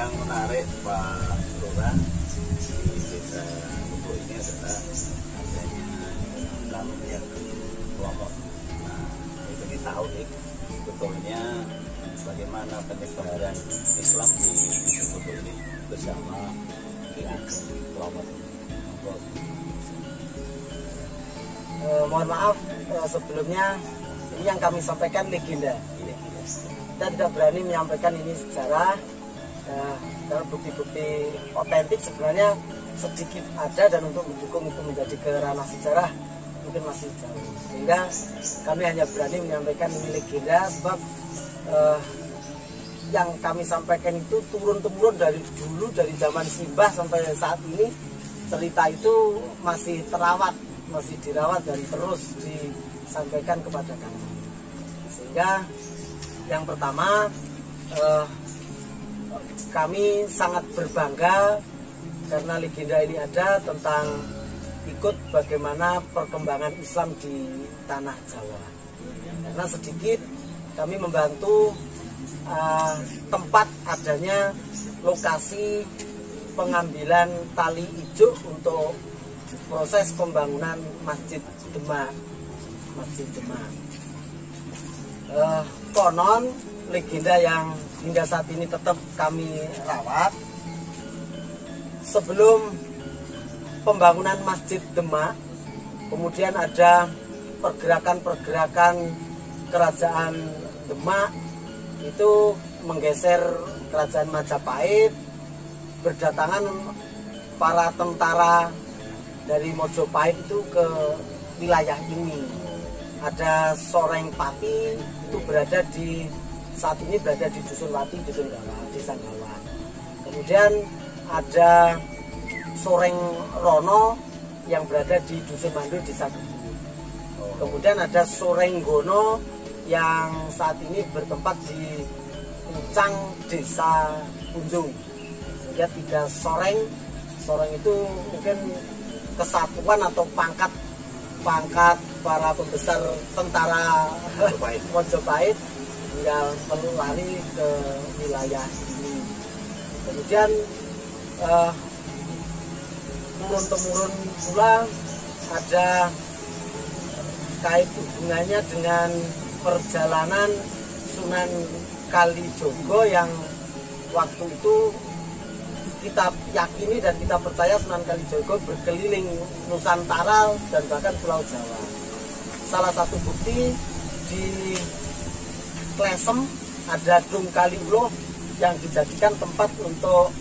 yang menarik Pak Lurah di desa Lubuk ini adalah adanya kami yang kelompok. Nah, itu kita audit sebetulnya bagaimana penyebaran Islam di desa Lubuk ini bersama Ki Ageng kelompok. Mohon maaf sebelumnya, ini yang kami sampaikan legenda. Kita tidak berani menyampaikan ini sejarah karena bukti-bukti otentik sebenarnya sedikit ada, dan untuk mendukung itu menjadi ke ranah sejarah mungkin masih jauh, sehingga kami hanya berani menyampaikan ini legenda. Sebab yang kami sampaikan itu turun-temurun dari dulu, dari zaman Simbah sampai saat ini, cerita itu masih terawat, masih dirawat dan terus disampaikan kepada kami. Sehingga yang pertama, kami sangat berbangga karena legenda ini ada tentang ikut bagaimana perkembangan Islam di tanah Jawa. Karena sedikit kami membantu tempat adanya lokasi pengambilan tali ijuk untuk proses pembangunan Masjid Demak. Konon legenda yang hingga saat ini tetap kami rawat, sebelum pembangunan Masjid Demak, kemudian ada pergerakan-pergerakan kerajaan Demak itu menggeser kerajaan Majapahit, berdatangan para tentara dari Mojopahit itu ke wilayah ini. Ada Soreng Pati itu berada di saat ini berada di Dusun Wati, Dusun Gawan, Desa Gawan. Kemudian ada Soreng Rono yang berada di Dusun Mandu, Desa Gebu. Kemudian ada Soreng Gono yang saat ini bertempat di Pucang, Desa Punjung. Sehingga tiga soreng itu mungkin kesatuan atau pangkat para pembesar tentara Mojopahit tinggal lari ke wilayah ini. Kemudian turun-temurun pula ada kait hubungannya dengan perjalanan Sunan Kalijogo yang waktu itu kita yakini dan kita percaya Sunan Kalijogo berkeliling Nusantara dan bahkan Pulau Jawa. Salah satu bukti di Klesem ada Dung Kaliulo yang dijadikan tempat untuk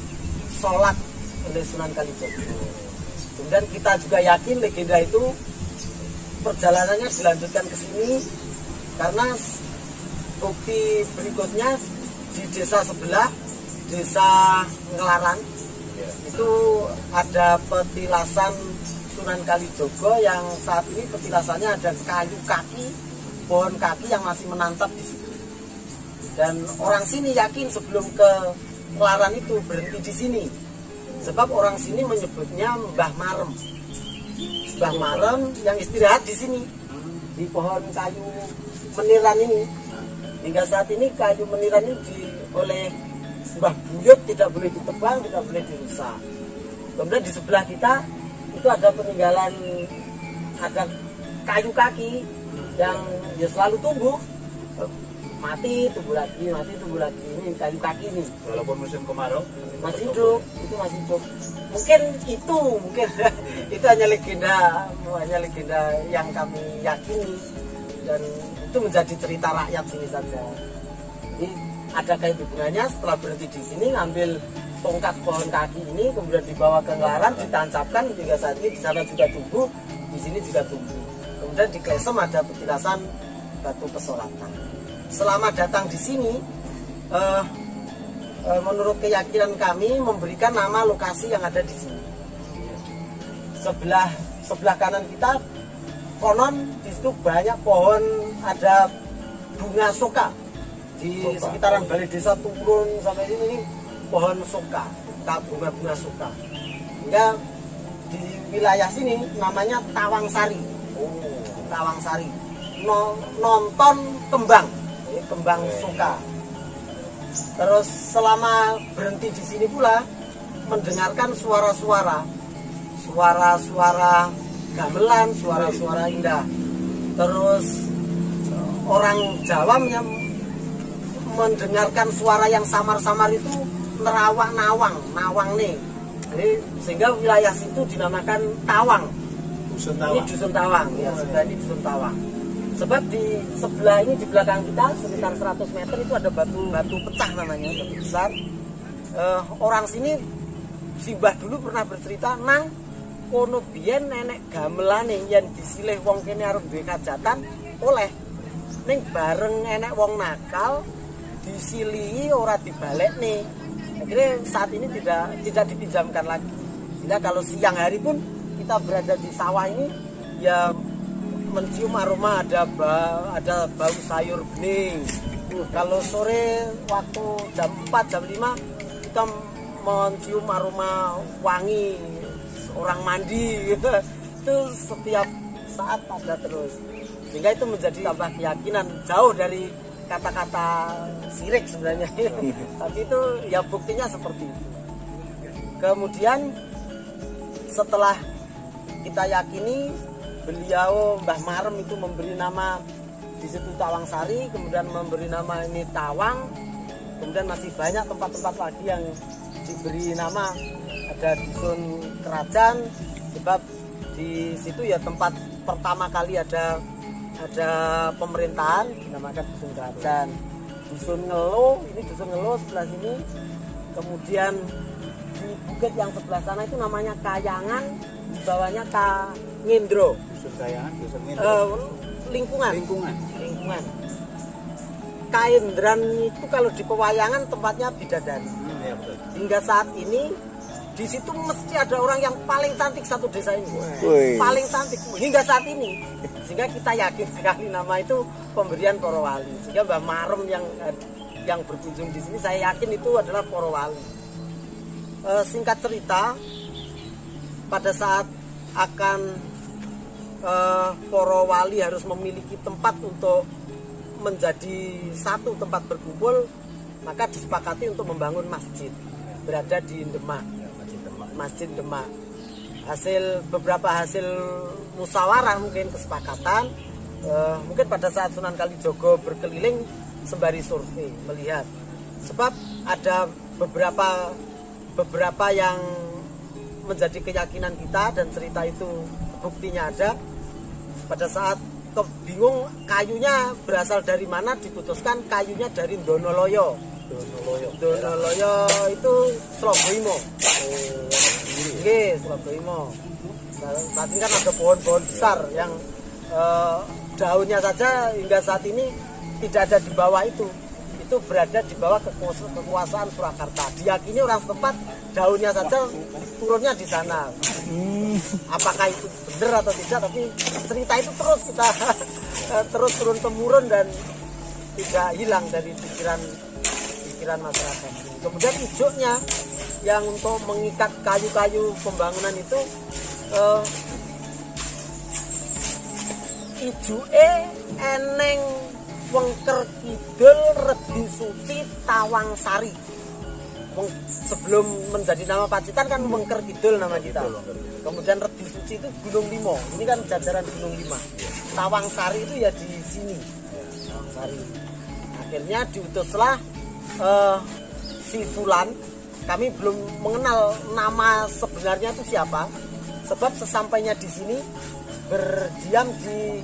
sholat oleh Sunan Kalijogo. Kemudian kita juga yakin legenda itu perjalanannya dilanjutkan ke sini karena bukti berikutnya di desa sebelah, Desa Ngelaran, itu ada petilasan Sunan Kalijogo yang saat ini petilasannya ada kayu kaki, pohon kaki yang masih menancap di situ. Dan orang sini yakin sebelum ke Ngelaran itu berhenti di sini, sebab orang sini menyebutnya Mbah Marem. Mbah Marem yang istirahat di sini di pohon kayu meniran ini. Hingga saat ini kayu meniran ini oleh Mbah Buyut tidak boleh ditebang, tidak boleh dirusak. Kemudian di sebelah kita itu ada peninggalan, ada kayu kaki yang ya selalu tumbuh, mati tumbuh lagi, mati tumbuh lagi. Ini kayu kaki ini. Walaupun musim kemarau masih hidup, itu masih hidup. Mungkin itu hanya legenda yang kami yakini, dan itu menjadi cerita rakyat sini saja. Jadi ada kait hubungannya. Setelah berhenti di sini ngambil tongkat pohon kaki ini, kemudian dibawa ke Ngelaran, ditancapkan hingga saat ini di sana juga tumbuh, di sini juga tumbuh. Kemudian di Klesem ada petilasan batu pesolatan. Selama datang di sini, menurut keyakinan kami memberikan nama lokasi yang ada di sini. Sebelah kanan kita konon di situ banyak pohon, ada bunga soka. Di sekitaran balai desa turun sampai ini pohon soka, bunga-bunga soka. Hingga di wilayah sini namanya Tawangsari. Tawangsari. Nonton kembang soka. Terus selama berhenti di sini pula mendengarkan suara-suara gamelan, suara-suara indah. Terus orang Jawa mendengarkan suara yang samar-samar itu nawang nih. Jadi sehingga wilayah situ dinamakan Tawang. Dusun Ini dusun Tawang, ya sudah ini dusun Tawang. Sebab di sebelah ini di belakang kita sekitar 100 meter itu ada batu pecah namanya, batu besar. Orang sini simbah dulu pernah bercerita nang kono biyen nenek gamelane yen disilih wong kene arep duwe kajatan oleh ning bareng enek wong nakal disilihi ora dibalekne. Akhirnya saat ini tidak dipinjamkan lagi. Sehingga kalau siang hari pun kita berada di sawah ini ya mencium aroma ada bau sayur bening. Kalau sore waktu jam 4 jam 5 kita mencium aroma wangi orang mandi gitu. Itu setiap saat ada terus. Sehingga itu menjadi tambah keyakinan jauh dari kata-kata sirik sebenarnya. Tapi itu ya buktinya seperti itu. Kemudian setelah kita yakini beliau Mbah Marem itu memberi nama di situ Tawang Sari, kemudian memberi nama ini Tawang, kemudian masih banyak tempat-tempat lagi yang diberi nama. Ada dusun Kerajaan, sebab di situ ya tempat pertama kali ada pemerintahan dinamakan dusun Kerajaan. Dusun Ngelo, ini dusun Ngelo sebelah sini. Kemudian di bukit yang sebelah sana itu namanya Kayangan, di bawahnya Ngindro. Dusun Kayangan, dusun Ngindro. Lingkungan. Kaindran itu kalau di pewayangan tempatnya bidadari. Ya, betul. Hingga saat ini di situ mesti ada orang yang paling cantik satu desa ini. Wih. Paling cantik hingga saat ini. Sehingga kita yakin sekali nama itu pemberian para wali. Sehingga Mbah Marem yang berkunjung di sini saya yakin itu adalah para wali. Singkat cerita, pada saat akan para wali harus memiliki tempat untuk menjadi satu tempat berkumpul, maka disepakati untuk membangun masjid berada di Demak, Masjid Demak. Beberapa hasil musyawarah, mungkin kesepakatan, mungkin pada saat Sunan Kalijogo berkeliling sembari survei melihat, sebab ada beberapa yang menjadi keyakinan kita dan cerita itu buktinya ada. Pada saat bingung kayunya berasal dari mana, diputuskan kayunya dari Donoloyo itu Slogoimo. Slogoimo. Saat ini kan ada pohon-pohon besar yang daunnya saja hingga saat ini tidak ada di bawah itu berada di bawah kekuasaan Surakarta. Diyakini orang setempat daunnya saja turunnya di sana. Apakah itu benar atau tidak, tapi cerita itu terus kita terus turun temurun dan tidak hilang dari pikiran masyarakat. Kemudian hijaunya yang untuk mengikat kayu-kayu pembangunan itu ijuke eneng Wengker Kidul Redi Suci Tawang Sari. Sebelum menjadi nama Pacitan kan Wengker Kidul nama kita. Kemudian Redi Suci itu Gunung Limo. Ini kan jajaran Gunung Lima. Tawang Sari itu ya di sini. Tawang Sari. Akhirnya diutuslah si Fulan. Kami belum mengenal nama sebenarnya itu siapa. Sebab sesampainya di sini berdiam di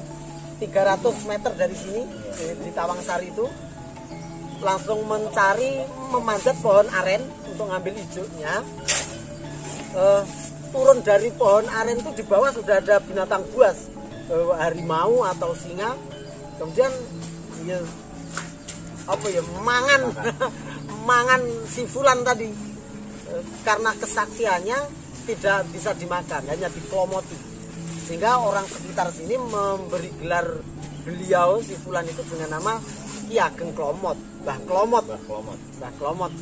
300 meter dari sini di Tawang Sari itu langsung memanjat pohon aren untuk ngambil hijaunya. Turun dari pohon aren itu di bawah sudah ada binatang buas, harimau atau singa. Kemudian mangan si Fulan tadi, karena kesaktiannya tidak bisa dimakan, hanya dikelomoti. Sehingga orang sekitar sini memberi gelar beliau si Fulan itu dengan nama Ki Ageng Klomot, Mbah Klomot.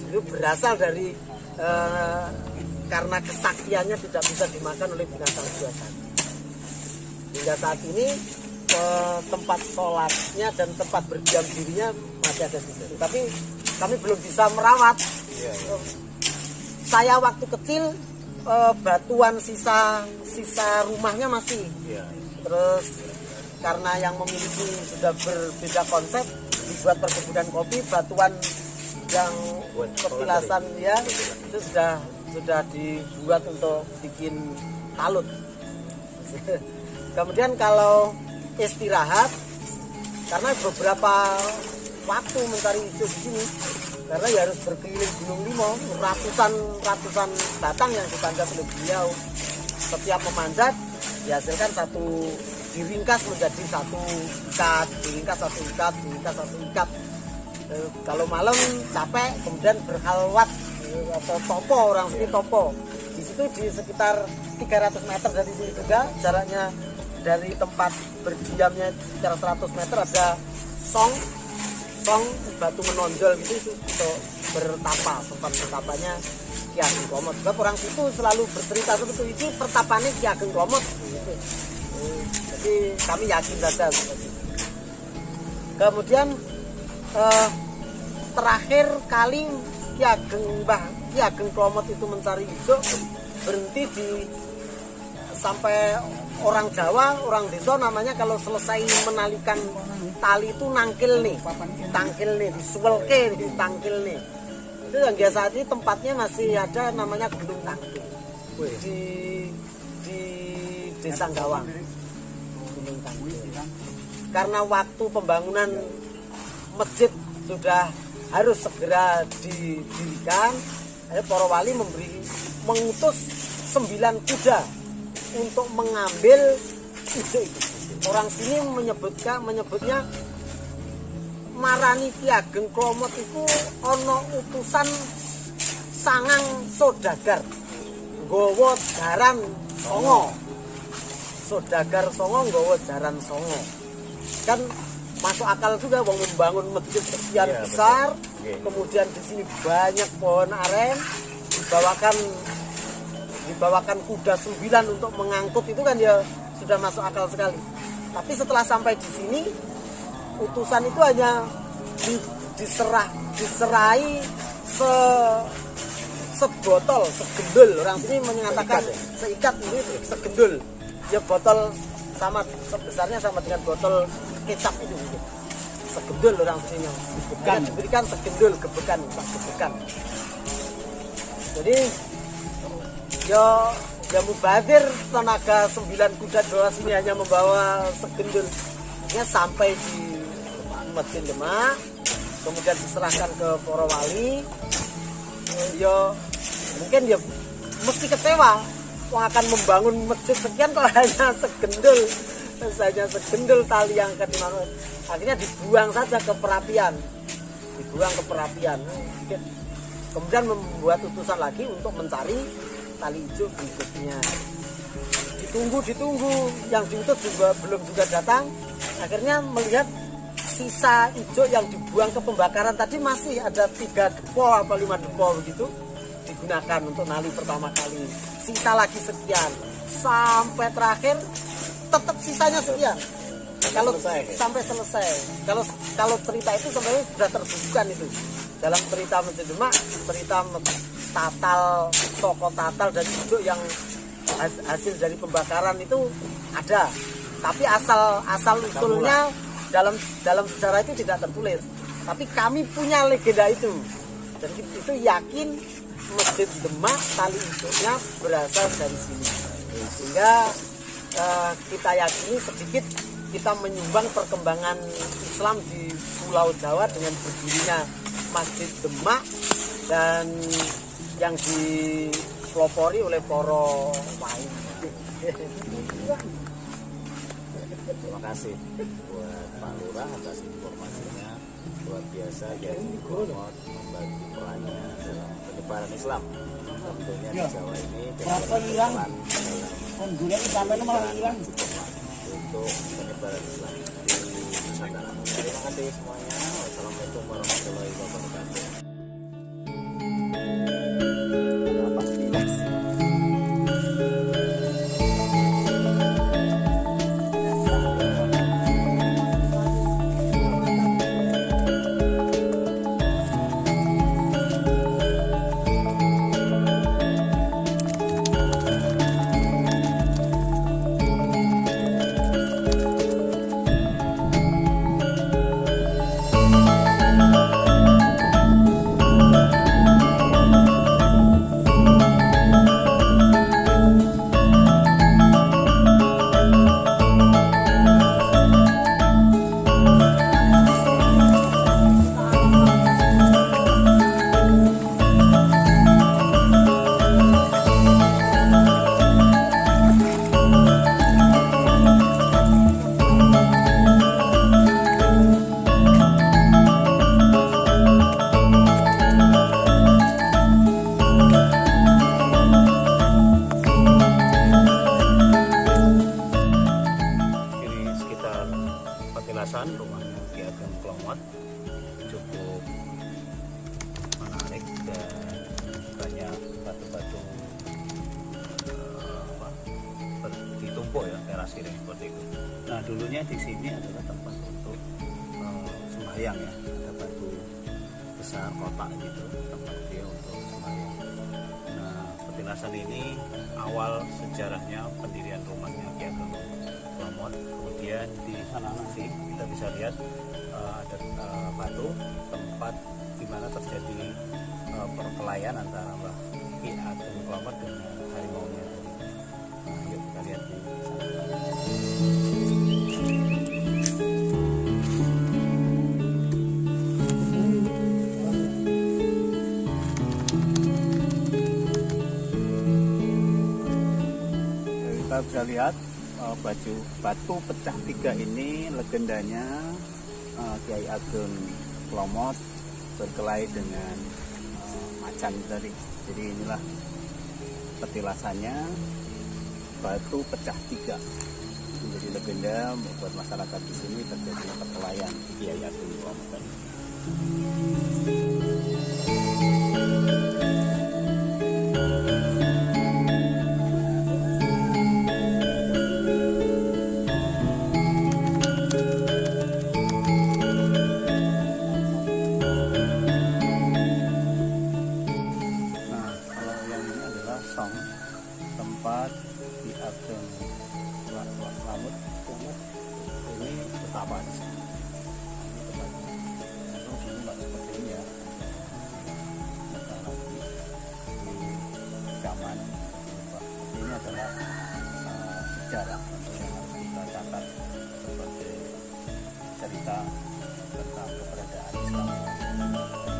Itu berasal dari karena kesaktiannya tidak bisa dimakan oleh binatang buas. Hingga saat ini tempat sholatnya dan tempat berdiam dirinya masih ada di situ. Tapi kami belum bisa merawat. Iya, iya. Saya waktu kecil batuan sisa rumahnya masih. Iya. Terus karena yang memiliki sudah berbeda konsep, dibuat perkebunan kopi, batuan yang Buat petilasan ya itu sudah dibuat untuk bikin talut. Kemudian kalau istirahat, karena beberapa waktu mencari hijau di sini, karena ya harus berkeliling Gunung Limo, ratusan batang yang dipanjat oleh beliau. Setiap memanjat dihasilkan diringkas menjadi satu ikat, diringkas satu ikat, diringkas satu ikat. Kalau malam capek, kemudian berhalwat atau topo, orang sini topo. Di situ di sekitar 300 meter dari sini juga, jaraknya dari tempat berdiamnya sekitar 100 meter ada song batu menonjol gitu untuk bertapa. Tempat bertapanya Ki Ageng Klomot. Sebab orang situ selalu bercerita seperti itu, pertapannya Ki Ageng Klomot gitu. Jadi kami yakin saja. Kemudian terakhir kali Ki Ageng Klomot itu mencari hijau berhenti sampai orang Jawa, orang desa namanya kalau selesai menalikan tali itu tangkil nih, disuwelke nih, tangkil nih. Itu yang biasa ini tempatnya masih ada namanya Gunung Tangkil di Desa Gawang. Gunung Tangkil. Karena waktu pembangunan masjid sudah harus segera didirikan, para wali mengutus 9 kuda untuk mengambil hijau itu. Orang sini menyebutnya marani Ki Ageng Klomot itu ono utusan sangang sodagar nggawa jaran songo. Sodagar songo nggawa jaran songo. Kan masuk akal juga wong membangun masjid sekian besar, kemudian di sini banyak pohon aren, dibawakan kuda 9 untuk mengangkut, itu kan ya sudah masuk akal sekali. Tapi setelah sampai di sini, utusan itu hanya diserai sebotol, segendul. Orang sini mengatakan seikat ini segendul. Ya botol sebesarnya sama dengan botol kecap itu. Segendul orang sini. Diberikan segendul gebekan. Jadi ya mubadir tenaga 9 kuda doa sini hanya membawa segendul. Sampai di Masjid Demak, kemudian diserahkan ke para wali. Ya mungkin ya mesti kecewa, akan membangun masjid sekian kok hanya segendul tali yang dimana. Akhirnya dibuang saja ke perapian, kemudian membuat utusan lagi untuk mencari tali hijau berikutnya. Ditunggu, yang diutus belum datang. Akhirnya melihat sisa hijau yang dibuang ke pembakaran tadi masih ada 3 depo apa 5 depo begitu digunakan untuk nali pertama kali. Sisa lagi sekian sampai terakhir tetap sisanya sekian. Kalau sampai selesai, kalau cerita itu sebenarnya sudah terbukukan itu dalam cerita Masjid Demak, cerita tatal, toko tatal dan hijau yang hasil dari pembakaran itu ada. Tapi asal usulnya dalam sejarah itu tidak tertulis. Tapi kami punya legenda itu. Dan itu yakin Masjid Demak tali hijaunya berasal dari sini. Sehingga kita yakini sedikit kita menyumbang perkembangan Islam di Pulau Jawa dengan berdirinya Masjid Demak dan yang dipelopori oleh para wali. Terima kasih buat Pak Lurah atas informasinya. Luar biasa Kiai Klomot membagi perannya dalam penyebaran Islam. Tentunya di Jawa ini peran dalam untuk penyebaran Islam di Nusantara. Terima kasih semuanya. Wassalamualaikum warahmatullahi wabarakatuh. pesisir yang seperti itu. Nah dulunya di sini adalah tempat untuk sembahyang ya, ada batu besar kotak gitu tempat dia untuk sembahyang. Nah petilasan ini awal sejarahnya pendirian rumahnya Ki Ageng Plomot. Kemudian di sana nanti kita bisa lihat ada batu tempat di mana terjadi perkelahian antara Mbah Ki Ageng Plomot dengan harimaunya tadi. Nah, yuk kita lihat di sana. Kita bisa lihat batu pecah tiga ini legendanya Kiai Ageng Plomot berkelahi dengan macan tadi. Jadi inilah petilasannya, batu pecah tiga menjadi legenda membuat masyarakat di sini terjadi perkelahian Kiai Ageng Plomot tadi. Tempat Ki Ageng Plomot ini betapa di sini. Ini tempatnya. Itu dulu nggak seperti ini ya. Di zaman ini adalah sejarah yang harus kita catat sebagai cerita tentang keberadaan Islam.